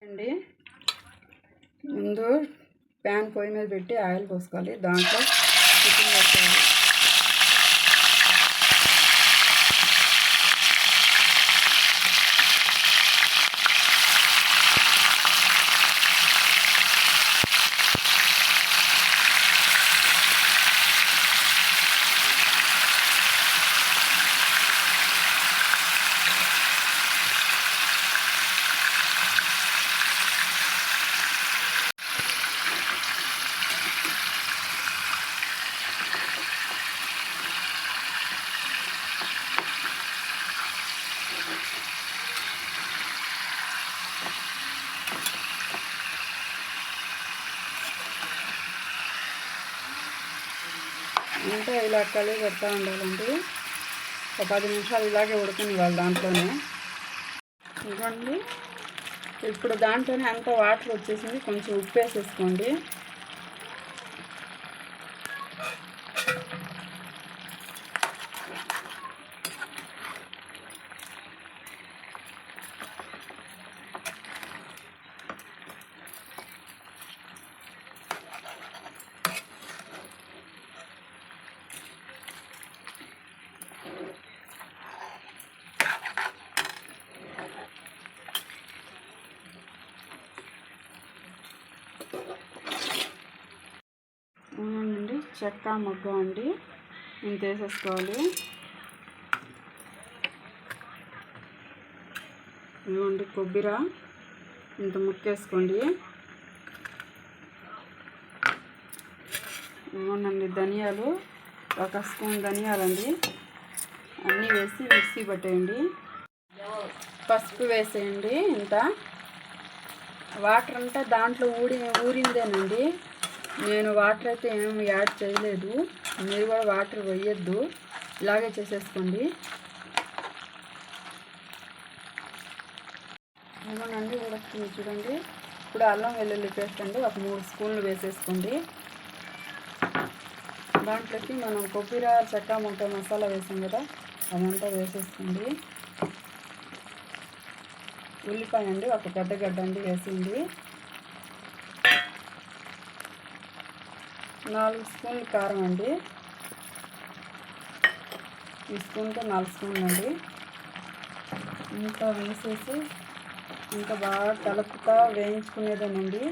అండి ముందు ప్యాన్ పొయ్యి మీద పెట్టి ఆయిల్ పోసుకోవాలి. దాంట్లో చికెన్ వేసుకోవాలి. అంటే ఇలా కలిగి పెడతా ఉండాలండి. ఒక 10 నిమిషాలు ఇలాగే ఉడకనివ్వాలి దాంట్లోనే. ఇవ్వండి, ఇప్పుడు దాంట్లోనే అంత వాటర్ వచ్చేసింది. కొంచెం ఉప్పు వేసేసుకోండి. అవునండి, చెక్క మొగ్గ అండి ఇంత వేసేసుకోవాలి. ఇవ్వండి, కొబ్బరి ఇంత ముక్కేసుకోండి. ఇవ్వండి, ధనియాలు 1 స్పూన్ ధనియాలండి. అన్నీ వేసి మిక్సీ పట్టేయండి. పసుపు వేసేయండి. ఇంత వాటర్ అంతా దాంట్లో ఊరిందేనండి. నేను వాటర్ అయితే ఏమి యాడ్ చేయలేదు. మీరు కూడా వాటర్ వేయొద్దు, ఇలాగే చేసేసుకోండి. ఏమోనండి ఉడుకుతుంది చూడండి. ఇప్పుడు అల్లం వెల్లుల్లి పేస్ట్ అండి ఒక 3 స్పూన్లు వేసేసుకోండి. దాంట్లోకి మనం కొబ్బరి చెక్క మొగ్గ మసాలా వేసాం కదా, అదంతా వేసేసుకోండి. ఉల్లిపాయ అండి ఒక పెద్ద గడ్డ అండి వేసింది. 4 స్పూన్లు కారం అండి. ఈ స్పూన్తో 4 స్పూన్లు అండి. ఇంకా వేసేసి ఇంకా బాగా కలుపుతా వేయించుకునేదేనండి.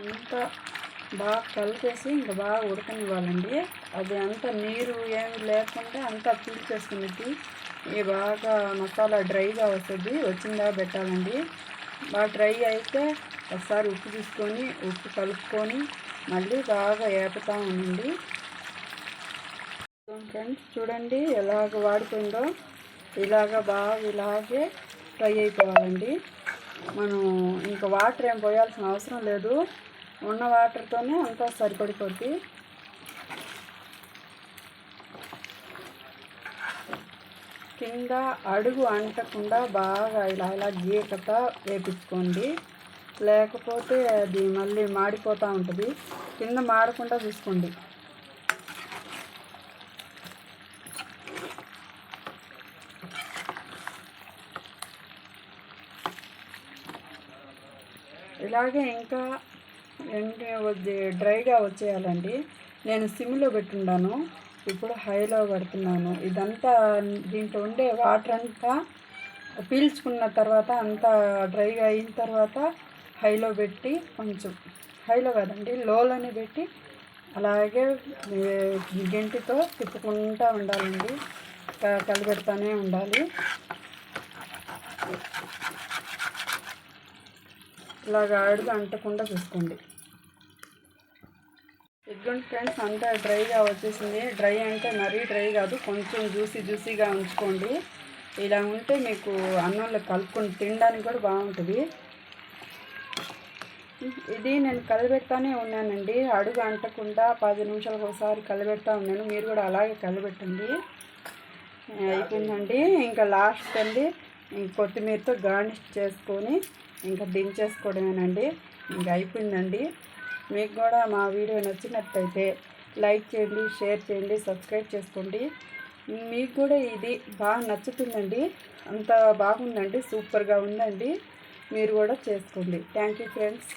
అంతా బాగా కలిపేసి ఇంకా బాగా ఉడకనివ్వాలండి. అది అంతా నీరు ఏమి లేకుండా అంతా పీల్చేసుకునేది. బాగా మసాలా డ్రైగా వస్తుంది. వచ్చిందా పెట్టాలండి. బాగా డ్రై అయితే ఒకసారి ఉప్పు తీసుకొని ఉప్పు కలుపుకొని మళ్ళీ బాగా ఏపుతూ ఉండండి. ఫ్రెండ్స్ చూడండి ఎలాగ వాడిపోయిందో. ఇలాగే ఫ్రై అయిపోవాలండి. మనం ఇంకా వాటర్ ఏం పోయాల్సిన అవసరం లేదు. ఉన్న వాటర్తోనే అంతా సరిపడిపోద్ది. కింద అడుగు అంటకుండా బాగా ఇలా గీకత వేపించుకోండి. లేకపోతే అది మళ్ళీ మాడిపోతూ ఉంటుంది. కింద మాడకుండా చూసుకోండి. ఇలాగే ఇంకా డ్రైగా వచ్చేయాలండి. నేను సిమ్లో పెట్టున్నాను, ఇప్పుడు హైలో పెడుతున్నాను. ఇదంతా దీంట్లో ఉండే వాటర్ అంతా పీల్చుకున్న తర్వాత అంతా డ్రైగా అయిన తర్వాత హైలో పెట్టి, కొంచెం హైలో కాదండి లోలోనే పెట్టి అలాగే గెంటితో తిప్పుకుంటూ ఉండాలండి. కలిపెడతానే ఉండాలి. ఇలాగ అడుగు అంటకుండా చూసుకోండి. ఇదిగోండి ఫ్రెండ్స్, అంతా డ్రైగా వచ్చేసింది. డ్రై అంటే మరీ డ్రై కాదు, కొంచెం జ్యూసీగా ఉంచుకోండి. ఇలా ఉంటే మీకు అన్నంలో కలుపుకొని తినడానికి కూడా బాగుంటుంది. ఇది నేను కలిపెడతానే ఉన్నానండి. అడుగు అంటకుండా 10 నిమిషాలకు ఒకసారి కలిపెడతా ఉన్నాను. మీరు కూడా అలాగే కలిపెట్టండి. అయిపోయిందండి. ఇంకా లాస్ట్ అండి కొత్తిమీరతో గార్నిష్ చేసుకొని ఇంకా దించేసుకోవడమేనండి. ఇంకా అయిపోయిందండి. మీకు కూడా మా వీడియో నచ్చినట్టయితే లైక్ చేయండి, షేర్ చేయండి, సబ్స్క్రైబ్ చేసుకోండి. మీకు కూడా ఇది బాగా నచ్చుతుందండి. అంత బాగుందండి, సూపర్గా ఉందండి. మీరు కూడా చేసుకోండి. Thank you friends.